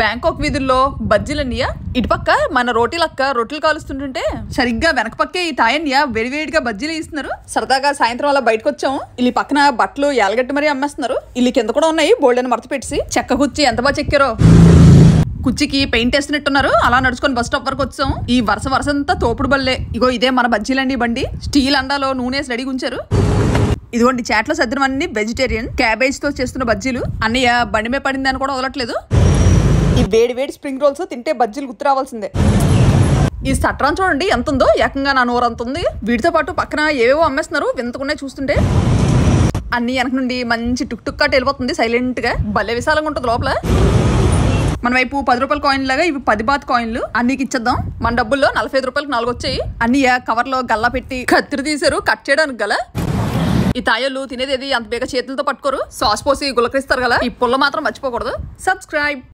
Bangkok వీధుల్లో బజ్జీలన్నయ్య ఇటుపక్క మన రోటీలక్క రొట్టెలు కాలుస్తుంటుంటే సరిగ్గా వెనక పక్కే ఈ తాయన్య వేడివేడిగా బజ్జీలు ఇస్తున్నారు. సరదాగా సాయంత్రం అలా బయటకు వచ్చాము. ఇల్లు పక్కన బట్టలు ఏలగట్టి మరీ అమ్మేస్తున్నారు. ఇల్లు కింద కూడా ఉన్నాయి బోల్డెన్ మడత పెట్టి. చెక్క కుర్చీ ఎంత బాగా చెక్కారో. కుర్చీకి పెయింట్ వేసినట్టున్నారు. అలా నడుచుకొని బస్ స్టాప్ వరకు వచ్చాం. ఈ వరుస అంతా తోపుడు బల్లే. ఇగో ఇదే మన బజ్జీలండి బండి. స్టీల్ అండాలో నూనె రెడీగా ఉంచారు. ఇదిగోండి చాట్లో సర్దినవన్నీ వెజిటేరియన్ క్యాబేజ్ తో చేస్తున్న బజ్జీలు. అన్నయ్య బండి మీద పడింది అని కూడా వదలట్లేదు. ఈ వేడి స్ప్రింగ్ రోల్స్ తింటే బజ్జీలు గుర్తు రావాల్సిందే. ఈ సట్రాన్ చూడండి ఎంత ఉందో, ఏకంగా నా నోరు అంత ఉంది. వీటితో పాటు పక్కన ఏవేవో అమ్మేస్తున్నారు. వింతకునే చూస్తుంటే అన్ని వెనక నుండి మంచి టుక్ టుక్ కట్ వెళ్ళిపోతుంది సైలెంట్ గా. భలే విశాలంగా ఉంటుంది లోపల. మన వైపు 10 రూపాయల కాయిన్ లాగా ఇవి 10 బాత్ కాయిన్లు. అన్నికి ఇచ్చేద్దాం. మన డబ్బుల్లో 45 రూపాయలకు 4 వచ్చాయి. అన్నయ్య కవర్ లో గల్లా పెట్టి కత్తిరి తీశారు కట్ చేయడానికి గల. ఈ తాయలు తినేది అంత బేగ చేతులతో పట్టుకోరు. సాస్ పోసి గులకరిస్తారు కదా. ఈ పుల్ల మాత్రం మర్చిపోకూడదు. సబ్స్క్రైబ్.